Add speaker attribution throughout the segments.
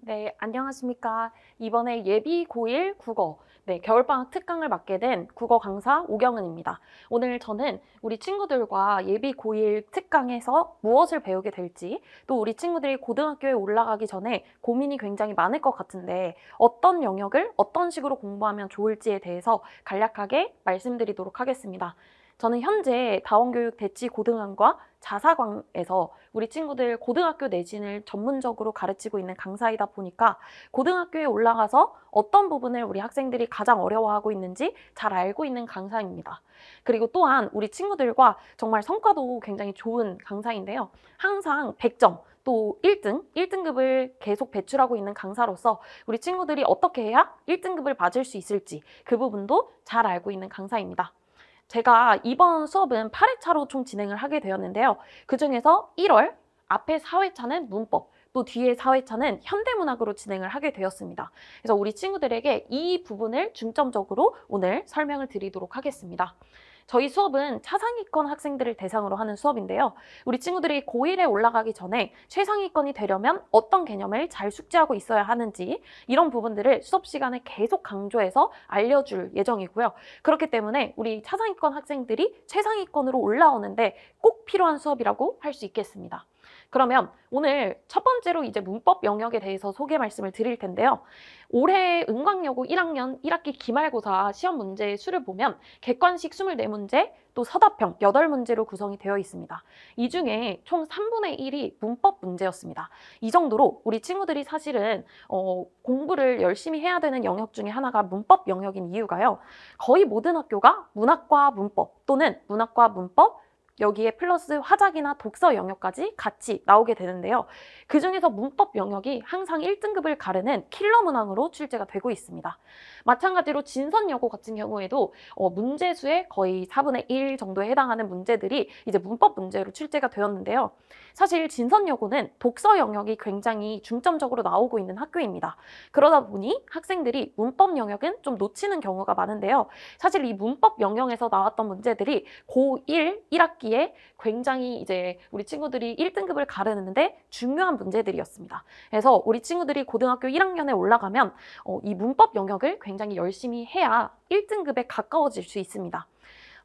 Speaker 1: 네, 안녕하십니까. 이번에 예비 고1 국어, 겨울방학 특강을 맡게 된 국어 강사 오경은입니다. 오늘 저는 우리 친구들과 예비 고1 특강에서 무엇을 배우게 될지, 또 우리 친구들이 고등학교에 올라가기 전에 고민이 굉장히 많을 것 같은데 어떤 영역을 어떤 식으로 공부하면 좋을지에 대해서 간략하게 말씀드리도록 하겠습니다. 저는 현재 다원교육 대치고등학과 자사관에서 우리 친구들 고등학교 내신을 전문적으로 가르치고 있는 강사이다 보니까 고등학교에 올라가서 어떤 부분을 우리 학생들이 가장 어려워하고 있는지 잘 알고 있는 강사입니다. 그리고 또한 우리 친구들과 정말 성과도 굉장히 좋은 강사인데요. 항상 100점, 또 1등급을 계속 배출하고 있는 강사로서 우리 친구들이 어떻게 해야 1등급을 맞을 수 있을지 그 부분도 잘 알고 있는 강사입니다. 제가 이번 수업은 8회차로 총 진행을 하게 되었는데요. 그중에서 1월 앞에 4회차는 문법, 또 뒤에 4회차는 현대문학으로 진행을 하게 되었습니다. 그래서 우리 친구들에게 이 부분을 중점적으로 오늘 설명을 드리도록 하겠습니다. 저희 수업은 차상위권 학생들을 대상으로 하는 수업인데요. 우리 친구들이 고1에 올라가기 전에 최상위권이 되려면 어떤 개념을 잘 숙지하고 있어야 하는지 이런 부분들을 수업 시간에 계속 강조해서 알려줄 예정이고요. 그렇기 때문에 우리 차상위권 학생들이 최상위권으로 올라오는데 꼭 필요한 수업이라고 할 수 있겠습니다. 그러면 오늘 첫 번째로 이제 문법 영역에 대해서 소개 말씀을 드릴 텐데요. 올해 은광여고 1학년 1학기 기말고사 시험 문제 수를 보면 객관식 24문제, 또 서답형 8문제로 구성이 되어 있습니다. 이 중에 총 3분의 1이 문법 문제였습니다. 이 정도로 우리 친구들이 사실은 공부를 열심히 해야 되는 영역 중에 하나가 문법 영역인 이유가요. 거의 모든 학교가 문학과 문법 또는 문학과 문법 여기에 플러스 화작이나 독서 영역까지 같이 나오게 되는데요. 그중에서 문법 영역이 항상 1등급을 가르는 킬러 문항으로 출제가 되고 있습니다. 마찬가지로 진선여고 같은 경우에도 문제수의 거의 4분의 1 정도에 해당하는 문제들이 이제 문법 문제로 출제가 되었는데요. 사실 진선여고는 독서 영역이 굉장히 중점적으로 나오고 있는 학교입니다. 그러다 보니 학생들이 문법 영역은 좀 놓치는 경우가 많은데요. 사실 이 문법 영역에서 나왔던 문제들이 고1 1학기에 굉장히 이제 우리 친구들이 1등급을 가르는데 중요한 문제들이었습니다. 그래서 우리 친구들이 고등학교 1학년에 올라가면 이 문법 영역을 굉장히 열심히 해야 1등급에 가까워질 수 있습니다.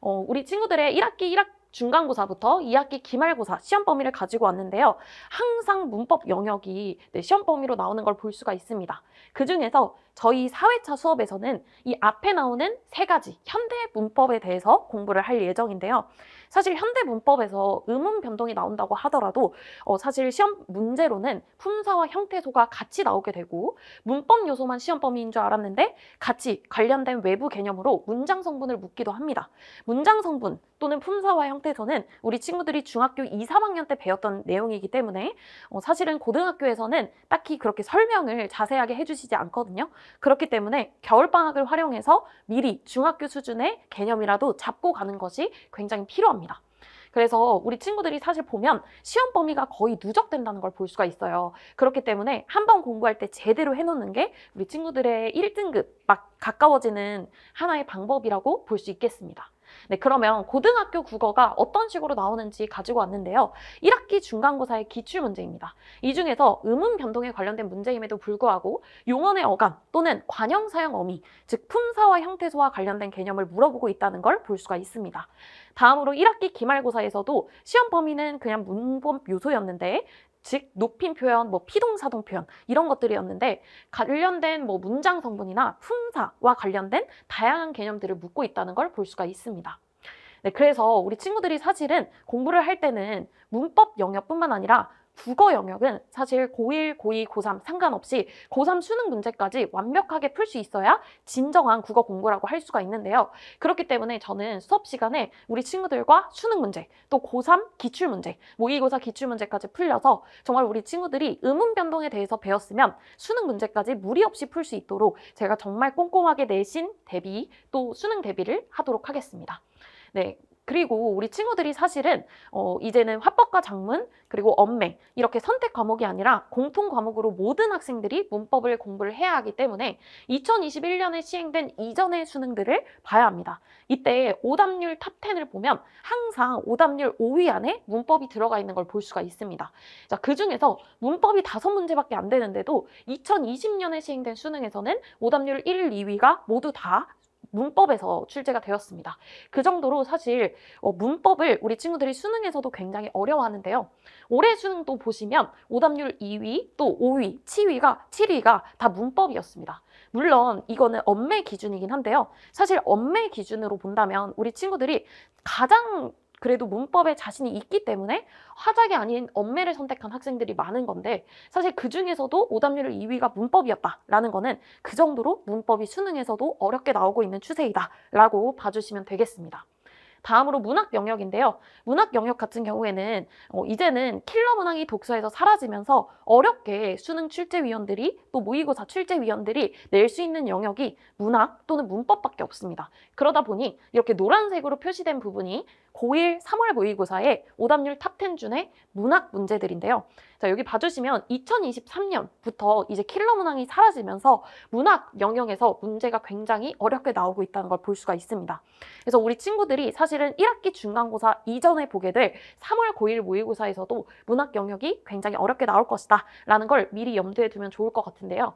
Speaker 1: 우리 친구들의 1학기 중간고사부터 2학기 기말고사 시험 범위를 가지고 왔는데요. 항상 문법 영역이 시험 범위로 나오는 걸 볼 수가 있습니다. 그중에서 저희 4회차 수업에서는 이 앞에 나오는 3가지 현대 문법에 대해서 공부를 할 예정인데요. 사실 현대 문법에서 음운 변동이 나온다고 하더라도 사실 시험 문제로는 품사와 형태소가 같이 나오게 되고 문법 요소만 시험 범위인 줄 알았는데 같이 관련된 외부 개념으로 문장 성분을 묻기도 합니다. 문장 성분 또는 품사와 형태소는 우리 친구들이 중학교 2, 3학년 때 배웠던 내용이기 때문에 사실은 고등학교에서는 딱히 그렇게 설명을 자세하게 해주시지 않거든요. 그렇기 때문에 겨울방학을 활용해서 미리 중학교 수준의 개념이라도 잡고 가는 것이 굉장히 필요합니다. 그래서 우리 친구들이 사실 보면 시험 범위가 거의 누적된다는 걸 볼 수가 있어요. 그렇기 때문에 한번 공부할 때 제대로 해놓는 게 우리 친구들의 1등급 막 가까워지는 하나의 방법이라고 볼 수 있겠습니다. 네, 그러면 고등학교 국어가 어떤 식으로 나오는지 가지고 왔는데요. 1학기 중간고사의 기출문제입니다. 이 중에서 음운 변동에 관련된 문제임에도 불구하고 용언의 어감 또는 관형사형 어미, 즉 품사와 형태소와 관련된 개념을 물어보고 있다는 걸 볼 수가 있습니다. 다음으로 1학기 기말고사에서도 시험 범위는 그냥 문법 요소였는데 즉 높임 표현, 피동사동 표현 이런 것들이었는데 관련된 문장 성분이나 품사와 관련된 다양한 개념들을 묻고 있다는 걸 볼 수가 있습니다. 네, 그래서 우리 친구들이 사실은 공부를 할 때는 문법 영역뿐만 아니라 국어 영역은 사실 고1, 고2, 고3 상관없이 고3 수능 문제까지 완벽하게 풀 수 있어야 진정한 국어 공부라고 할 수가 있는데요. 그렇기 때문에 저는 수업 시간에 우리 친구들과 수능 문제, 또 고3 기출문제, 모의고사 기출문제까지 풀려서 정말 우리 친구들이 음운 변동에 대해서 배웠으면 수능 문제까지 무리 없이 풀 수 있도록 제가 정말 꼼꼼하게 내신 대비, 또 수능 대비를 하도록 하겠습니다. 네. 그리고 우리 친구들이 사실은 이제는 화법과 작문 그리고 언맹 이렇게 선택 과목이 아니라 공통 과목으로 모든 학생들이 문법을 공부를 해야 하기 때문에 2021년에 시행된 이전의 수능들을 봐야 합니다. 이때 오답률 탑10을 보면 항상 오답률 5위 안에 문법이 들어가 있는 걸 볼 수가 있습니다. 자, 그중에서 문법이 5문제밖에 안 되는데도 2020년에 시행된 수능에서는 오답률 1, 2위가 모두 다 문법에서 출제가 되었습니다. 그 정도로 사실 문법을 우리 친구들이 수능에서도 굉장히 어려워하는데요. 올해 수능도 보시면 오답률 2위, 또 5위, 7위가 다 문법이었습니다. 물론 이거는 언매 기준이긴 한데요. 사실 언매 기준으로 본다면 우리 친구들이 가장 그래도 문법에 자신이 있기 때문에 화작이 아닌 언매를 선택한 학생들이 많은 건데 사실 그 중에서도 오답률 2위가 문법이었다라는 거는 그 정도로 문법이 수능에서도 어렵게 나오고 있는 추세이다라고 봐주시면 되겠습니다. 다음으로 문학 영역인데요. 문학 영역 같은 경우에는 이제는 킬러 문항이 독서에서 사라지면서 어렵게 수능 출제위원들이 또 모의고사 출제위원들이 낼 수 있는 영역이 문학 또는 문법밖에 없습니다. 그러다 보니 이렇게 노란색으로 표시된 부분이 고1 3월 모의고사의 오답률 탑10 중에 문학 문제들인데요. 자, 여기 봐주시면 2023년부터 이제 킬러 문항이 사라지면서 문학 영역에서 문제가 굉장히 어렵게 나오고 있다는 걸 볼 수가 있습니다. 그래서 우리 친구들이 사실은 1학기 중간고사 이전에 보게 될 3월 고1 모의고사에서도 문학 영역이 굉장히 어렵게 나올 것이다 라는 걸 미리 염두에 두면 좋을 것 같은데요.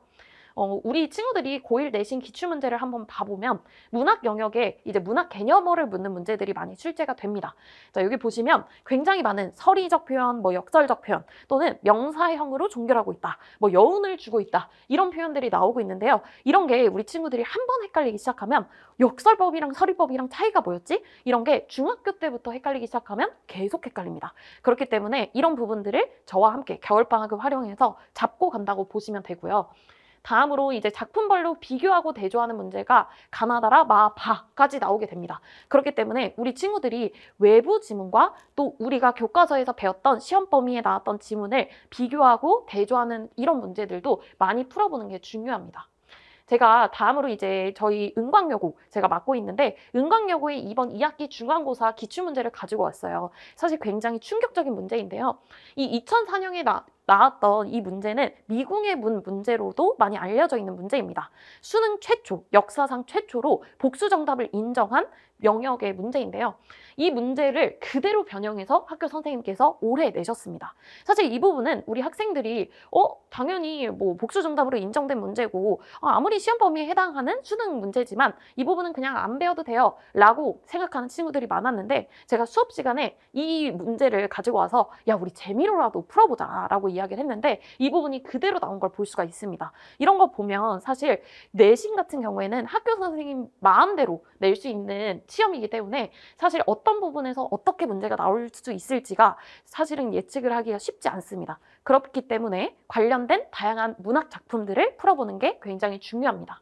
Speaker 1: 우리 친구들이 고1 내신 기출문제를 한번 봐보면 문학 영역에 이제 문학 개념어를 묻는 문제들이 많이 출제가 됩니다. 자, 여기 보시면 굉장히 많은 서리적 표현, 역설적 표현 또는 명사형으로 종결하고 있다, 여운을 주고 있다 이런 표현들이 나오고 있는데요. 이런 게 우리 친구들이 한번 헷갈리기 시작하면 역설법이랑 서리법이랑 차이가 뭐였지? 이런 게 중학교 때부터 헷갈리기 시작하면 계속 헷갈립니다. 그렇기 때문에 이런 부분들을 저와 함께 겨울방학을 활용해서 잡고 간다고 보시면 되고요. 다음으로 이제 작품별로 비교하고 대조하는 문제가 가나다라, 마, 바까지 나오게 됩니다. 그렇기 때문에 우리 친구들이 외부 지문과 또 우리가 교과서에서 배웠던 시험 범위에 나왔던 지문을 비교하고 대조하는 이런 문제들도 많이 풀어보는 게 중요합니다. 제가 다음으로 이제 저희 은광여고 제가 맡고 있는데 은광여고의 이번 2학기 중간고사 기출문제를 가지고 왔어요. 사실 굉장히 충격적인 문제인데요. 이 2004년에 나왔던 이 문제는 미궁의 문 문제로도 많이 알려져 있는 문제입니다. 수능 최초, 역사상 최초로 복수 정답을 인정한 영역의 문제인데요. 이 문제를 그대로 변형해서 학교 선생님께서 올해 내셨습니다. 사실 이 부분은 우리 학생들이 당연히 복수 정답으로 인정된 문제고 아무리 시험 범위에 해당하는 수능 문제지만 이 부분은 그냥 안 배워도 돼요 라고 생각하는 친구들이 많았는데 제가 수업 시간에 이 문제를 가지고 와서 야, 우리 재미로라도 풀어보자 라고 이야기를 했는데 이 부분이 그대로 나온 걸 볼 수가 있습니다. 이런 거 보면 사실 내신 같은 경우에는 학교 선생님 마음대로 낼 수 있는 시험이기 때문에 사실 어떤 부분에서 어떻게 문제가 나올 수 있을지가 사실은 예측을 하기가 쉽지 않습니다. 그렇기 때문에 관련된 다양한 문학 작품들을 풀어보는 게 굉장히 중요합니다.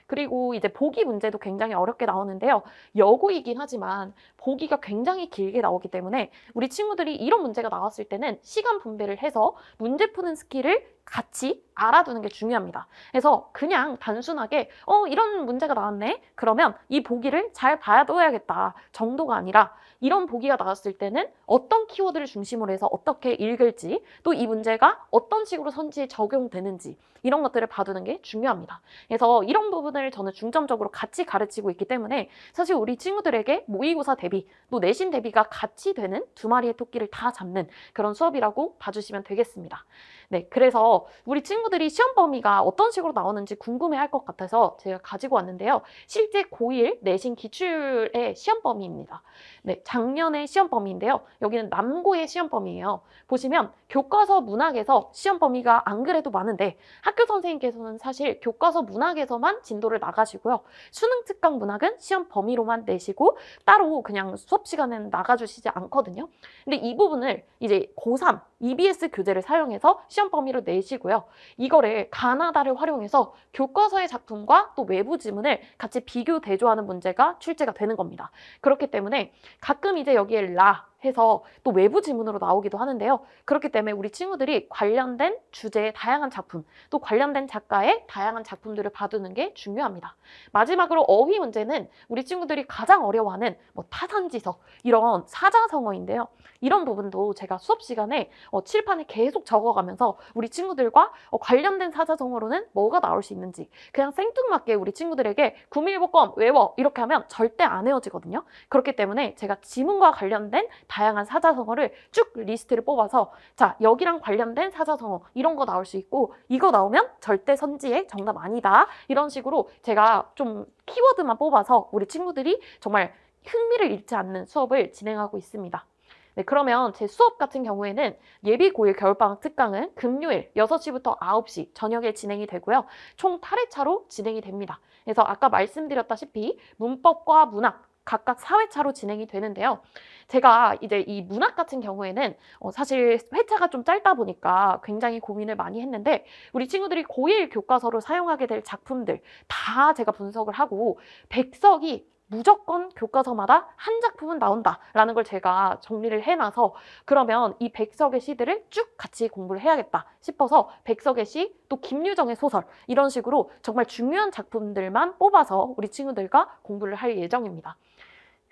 Speaker 1: 그리고 이제 보기 문제도 굉장히 어렵게 나오는데요. 여고이긴 하지만 보기가 굉장히 길게 나오기 때문에 우리 친구들이 이런 문제가 나왔을 때는 시간 분배를 해서 문제 푸는 스킬을 같이 알아두는 게 중요합니다. 그래서 그냥 단순하게 이런 문제가 나왔네? 그러면 이 보기를 잘 봐둬야겠다 정도가 아니라 이런 보기가 나왔을 때는 어떤 키워드를 중심으로 해서 어떻게 읽을지 또 이 문제가 어떤 식으로 선지에 적용되는지 이런 것들을 봐두는 게 중요합니다. 그래서 이런 부분을 저는 중점적으로 같이 가르치고 있기 때문에 사실 우리 친구들에게 모의고사 대비 또 내신 대비가 같이 되는 두 마리의 토끼를 다 잡는 그런 수업이라고 봐주시면 되겠습니다. 네, 그래서 우리 친구들이 시험 범위가 어떤 식으로 나오는지 궁금해할 것 같아서 제가 가지고 왔는데요. 실제 고1 내신 기출의 시험 범위입니다. 네, 작년의 시험 범위인데요. 여기는 남고의 시험 범위예요. 보시면 교과서 문학에서 시험 범위가 안 그래도 많은데 학교 선생님께서는 사실 교과서 문학에서만 진도를 나가시고요. 수능 특강 문학은 시험 범위로만 내시고 따로 그냥 수업 시간에는 나가주시지 않거든요. 근데 이 부분을 이제 고3 EBS 교재를 사용해서 시험 범위로 내시고요. 이거를 가나다를 활용해서 교과서의 작품과 또 외부 지문을 같이 비교 대조하는 문제가 출제가 되는 겁니다. 그렇기 때문에 가끔 이제 여기에 라, 해서 또 외부 지문으로 나오기도 하는데요. 그렇기 때문에 우리 친구들이 관련된 주제의 다양한 작품, 또 관련된 작가의 다양한 작품들을 봐두는 게 중요합니다. 마지막으로 어휘 문제는 우리 친구들이 가장 어려워하는 뭐 타산지서, 이런 사자성어인데요. 이런 부분도 제가 수업 시간에 칠판에 계속 적어가면서 우리 친구들과 관련된 사자성어로는 뭐가 나올 수 있는지 그냥 생뚱맞게 우리 친구들에게 구밀복권 외워 이렇게 하면 절대 안 외워지거든요. 그렇기 때문에 제가 지문과 관련된 다양한 사자성어를 쭉 리스트를 뽑아서 자, 여기랑 관련된 사자성어 이런 거 나올 수 있고 이거 나오면 절대 선지의 정답 아니다. 이런 식으로 제가 좀 키워드만 뽑아서 우리 친구들이 정말 흥미를 잃지 않는 수업을 진행하고 있습니다. 네, 그러면 제 수업 같은 경우에는 예비 고1 겨울방학 특강은 금요일 6시부터 9시 저녁에 진행이 되고요. 총 8회차로 진행이 됩니다. 그래서 아까 말씀드렸다시피 문법과 문학 각각 4회차로 진행이 되는데요. 제가 이제 이 문학 같은 경우에는 사실 회차가 좀 짧다 보니까 굉장히 고민을 많이 했는데 우리 친구들이 고1 교과서로 사용하게 될 작품들 다 제가 분석을 하고 100석이 무조건 교과서마다 한 작품은 나온다라는 걸 제가 정리를 해놔서 그러면 이 100석의 시들을 쭉 같이 공부를 해야겠다 싶어서 100석의 시, 또 김유정의 소설 이런 식으로 정말 중요한 작품들만 뽑아서 우리 친구들과 공부를 할 예정입니다.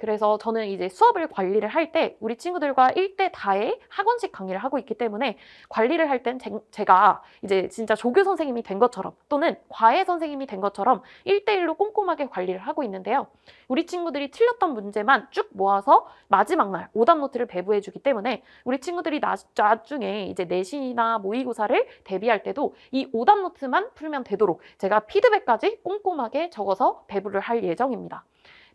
Speaker 1: 그래서 저는 이제 수업을 관리를 할 때 우리 친구들과 1대 다의 학원식 강의를 하고 있기 때문에 관리를 할 땐 제가 이제 진짜 조교 선생님이 된 것처럼 또는 과외 선생님이 된 것처럼 1대1로 꼼꼼하게 관리를 하고 있는데요. 우리 친구들이 틀렸던 문제만 쭉 모아서 마지막 날 오답 노트를 배부해 주기 때문에 우리 친구들이 나중에 이제 내신이나 모의고사를 대비할 때도 이 오답 노트만 풀면 되도록 제가 피드백까지 꼼꼼하게 적어서 배부를 할 예정입니다.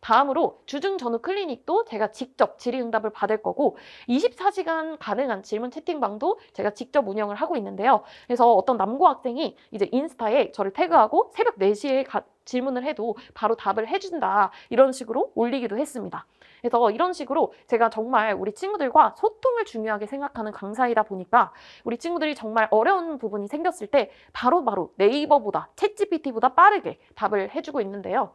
Speaker 1: 다음으로 주중 전후 클리닉도 제가 직접 질의응답을 받을 거고 24시간 가능한 질문 채팅방도 제가 직접 운영을 하고 있는데요. 그래서 어떤 남고 학생이 이제 인스타에 저를 태그하고 새벽 4시에 질문을 해도 바로 답을 해준다 이런 식으로 올리기도 했습니다. 그래서 이런 식으로 제가 정말 우리 친구들과 소통을 중요하게 생각하는 강사이다 보니까 우리 친구들이 정말 어려운 부분이 생겼을 때 바로바로 네이버보다 챗GPT보다 빠르게 답을 해주고 있는데요.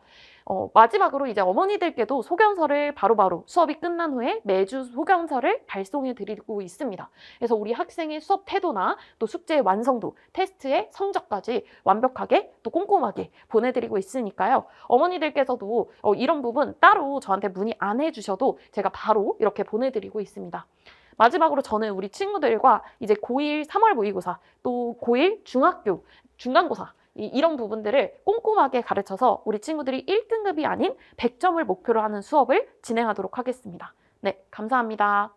Speaker 1: 마지막으로 이제 어머니들께도 소견서를 바로바로 수업이 끝난 후에 매주 소견서를 발송해 드리고 있습니다. 그래서 우리 학생의 수업 태도나 또 숙제의 완성도, 테스트의 성적까지 완벽하게 또 꼼꼼하게 보내드리고 있으니까요. 어머니들께서도 이런 부분 따로 저한테 문의 안 해주셔도 제가 바로 이렇게 보내드리고 있습니다. 마지막으로 저는 우리 친구들과 이제 고1 3월 모의고사, 또 고1 중학교 중간고사 이런 부분들을 꼼꼼하게 가르쳐서 우리 친구들이 1등급이 아닌 100점을 목표로 하는 수업을 진행하도록 하겠습니다. 네, 감사합니다.